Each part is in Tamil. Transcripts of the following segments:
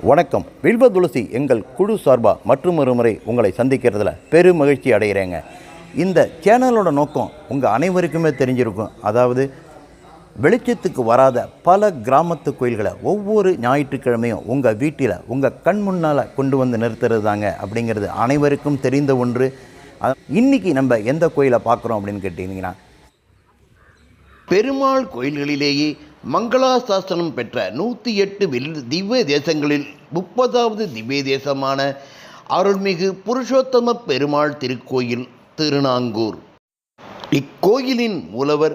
வணக்கம். வில்வ துளசி எங்கள் குழு சார்பாக மற்றொரு முறை உங்களை சந்திக்கிறதுல பெரும் மகிழ்ச்சி அடைகிறேங்க. இந்த சேனலோட நோக்கம் உங்கள் அனைவருக்குமே தெரிஞ்சிருக்கும். அதாவது வெளிச்சத்துக்கு வராத பல கிராமத்து கோயில்களை ஒவ்வொரு ஞாயிற்றுக்கிழமையும் உங்கள் வீட்டில் உங்கள் கண் முன்னால் கொண்டு வந்து நிறுத்துறது தாங்க அப்படிங்கிறது அனைவருக்கும் தெரிந்த ஒன்று. இன்றைக்கி நம்ம எந்த கோயிலை பார்க்குறோம் அப்படின்னு கேட்டிங்கன்னா, பெருமாள் கோயில்களிலேயே மங்களாசாசனம் பெற்ற 108 திவ்ய தேசங்களில் 30வது திவ்ய தேசமான அருள்மிகு புருஷோத்தம பெருமாள் திருக்கோயில் திருநாங்கூர். இக்கோயிலின் மூலவர்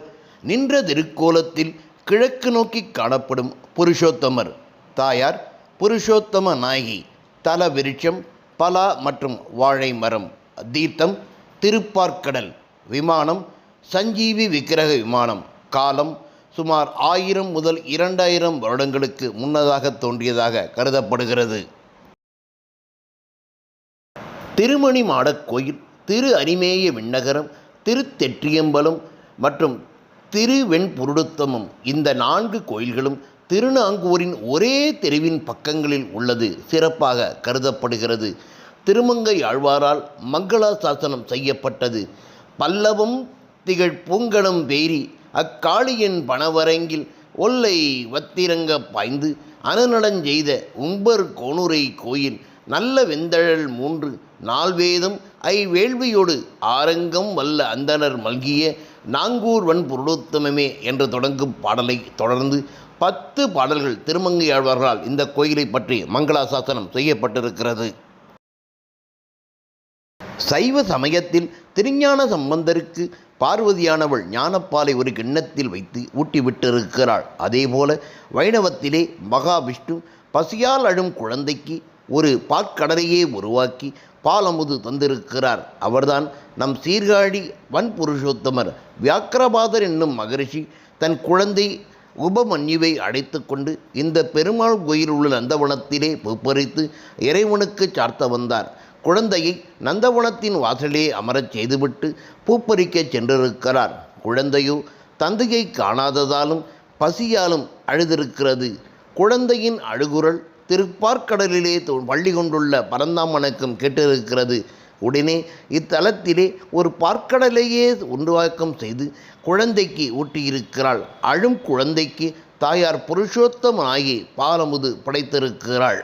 நின்ற திருக்கோலத்தில் கிழக்கு நோக்கி காணப்படும் புருஷோத்தமர், தாயார் புருஷோத்தம நாயகி, தல விருட்சம் பலா மற்றும் வாழை மரம், தீர்த்தம் திருப்பார்க்கடல், விமானம் சஞ்சீவி விக்கிரக விமானம், காலம் சுமார் 1000 முதல் 2000 வருடங்களுக்கு முன்னதாக தோன்றியதாக கருதப்படுகிறது. திருமணி மாடக் கோயில், திரு அரிமேய விண்ணகரம், திருத்தெற்றியம்பலம் மற்றும் திருவெண்புருடுத்தமம், இந்த 4 கோயில்களும் திருநாங்கூரின் ஒரே தெருவின் பக்கங்களில் உள்ளது சிறப்பாக கருதப்படுகிறது. திருமங்கை ஆழ்வாரால் மங்களாசாசனம் செய்யப்பட்டது. பல்லவம் திகழ் பூங்கணம் வேரி அக்காளியின் பணவரங்கில் ஒல்லை வத்திரங்க பாய்ந்து அனுநலஞ்செய்த உம்பர் கோணுரை கோயில், நல்ல வெந்தழல் 3 நால்வேதம் ஐவேள்வியோடு ஆரங்கம் வல்ல அந்தனர் மல்கிய நாங்கூர் வன்புருடோத்தமமே என்று தொடங்கும் பாடலை தொடர்ந்து 10 பாடல்கள் திருமங்கை ஆழ்வார்களால் இந்த கோயிலை பற்றி மங்களாசாசனம் செய்யப்பட்டிருக்கிறது. சைவ சமயத்தில் திருஞான சம்பந்தருக்கு பார்வதியானவள் ஞானப்பாலை ஒரு கிண்ணத்தில் வைத்து ஊட்டிவிட்டிருக்கிறாள். அதேபோல வைணவத்திலே மகாவிஷ்ணு பசியால் அழும் குழந்தைக்கு ஒரு பாற்கடலையே உருவாக்கி பாலமுது தந்திருக்கிறார். அவர்தான் நம் சீர்காழி வன்புருஷோத்தமர். வியாக்கிரபாதர் என்னும் மகரிஷி தன் குழந்தை உபமன்யுவை அடைத்து கொண்டு இந்த பெருமாள் கோயில் உள்ள நந்தவனத்திலே பூப்பறித்து இறைவனுக்கு சார்த்த வந்தார். குழந்தையை நந்தவனத்தின் வாசலே அமரச் செய்துவிட்டு பூப்பறிக்கச் சென்றிருக்கிறார். குழந்தையோ தந்தையை காணாததாலும் பசியாலும் அழுதிருக்கிறது. குழந்தையின் அழுகுரல் திருப்பார்க்கடலிலே பள்ளி கொண்டுள்ள பரந்தாமனுக்கும் கேட்டிருக்கிறது. உடனே இத்தலத்திலே ஒரு பார்க்கடலையே உருவாக்கம் செய்து குழந்தைக்கு ஊட்டியிருக்கிறாள். அழும் குழந்தைக்கு தாயார் புருஷோத்தமனாகி பாலமுது படைத்திருக்கிறாள்.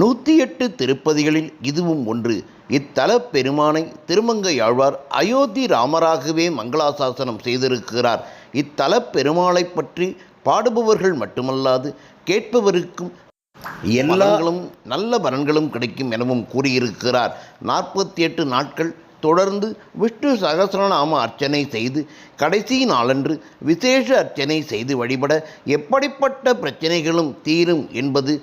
108 திருப்பதிகளில் இதுவும் ஒன்று. இத்தல பெருமானை திருமங்கை ஆழ்வார் அயோத்தி ராமராகவே மங்களாசாசனம் செய்திருக்கிறார். இத்தல பெருமாளை பற்றி பாடுபவர்கள் மட்டுமல்லாது கேட்பவருக்கும் எல்லாங்களும் நல்ல பலன்களும் கிடைக்கும் எனவும் கூறியிருக்கிறார். 48 நாட்கள் தொடர்ந்து விஷ்ணு சகஸ்ரநாம அர்ச்சனை செய்து கடைசி நாளன்று விசேஷ அர்ச்சனை செய்து வழிபட எப்படிப்பட்ட பிரச்சனைகளும் தீரும் என்பது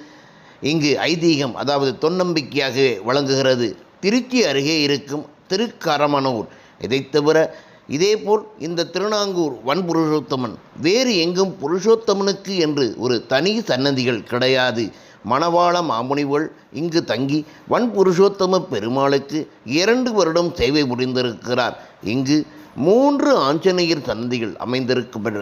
இங்கு ஐதீகம், அதாவது தொன்னம்பிக்கையாக வழங்குகிறது. திருச்சி அருகே இருக்கும் திருக்கரமனூர். இதை தவிர இதேபோல் இந்த திருநாங்கூர் வன்புருஷோத்தமன் வேறு எங்கும் புருஷோத்தமனுக்கு என்று ஒரு தனி சன்னதிகள் கிடையாது. மணவாள மாமுனிகள் இங்கு தங்கி வன்புருஷோத்தம பெருமாளுக்கு 2 வருடம் சேவை புரிந்திருக்கிறார். இங்கு 3 ஆஞ்சநேயர் சன்னதிகள்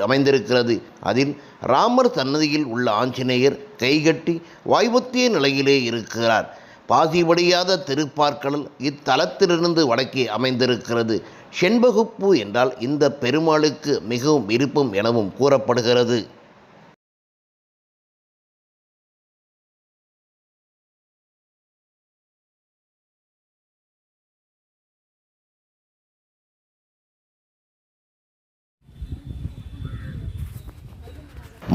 அமைந்திருக்கிறது. அதில் ராமர் சன்னதியில் உள்ள ஆஞ்சநேயர் கைகட்டி வாய்வத்திய நிலையிலே இருக்கிறார். பாசிபடியாத திருப்பார்க்கடல் இத்தலத்திலிருந்து வடக்கே அமைந்திருக்கிறது. செண்பகுப்பூ என்றால் இந்த பெருமாளுக்கு மிகவும் விருப்பம் எனவும் கூறப்படுகிறது.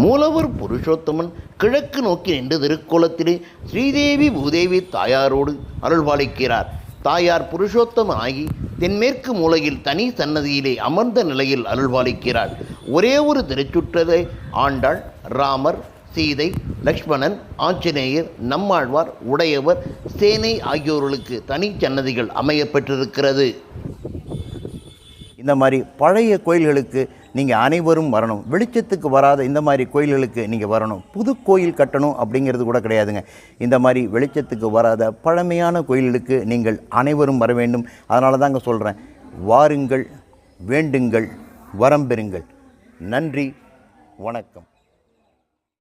மூலவர் புருஷோத்தமன் கிழக்கு நோக்கி நின்று திருக்கோலத்திலே ஸ்ரீதேவி பூதேவி தாயாரோடு அருள்பாலிக்கிறார். தாயார் புருஷோத்தமனாகி தென்மேற்கு மூலையில் தனி சன்னதியிலே அமர்ந்த நிலையில் அருள்பாலிக்கிறார். ஒரே ஒரு திருச்சுற்றலை ஆண்டாள், ராமர், சீதை, லக்ஷ்மணன், ஆஞ்சநேயர், நம்மாழ்வார், உடையவர், சேனை ஆகியோர்களுக்கு தனி சன்னதிகள் அமையப்பெற்றிருக்கிறது. இந்த மாதிரி பழைய கோயில்களுக்கு நீங்கள் அனைவரும் வரணும். வெளிச்சத்துக்கு வராத இந்த மாதிரி கோயில்களுக்கு நீங்கள் வரணும். புது கோயில் கட்டணும் அப்படிங்கிறது கூட கிடையாதுங்க. இந்த மாதிரி வெளிச்சத்துக்கு வராத பழமையான கோயில்களுக்கு நீங்கள் அனைவரும் வர வேண்டும். அதனால தாங்க சொல்கிறேன், வாருங்கள், வேண்டுங்கள், வரம் பெறுங்கள். நன்றி, வணக்கம்.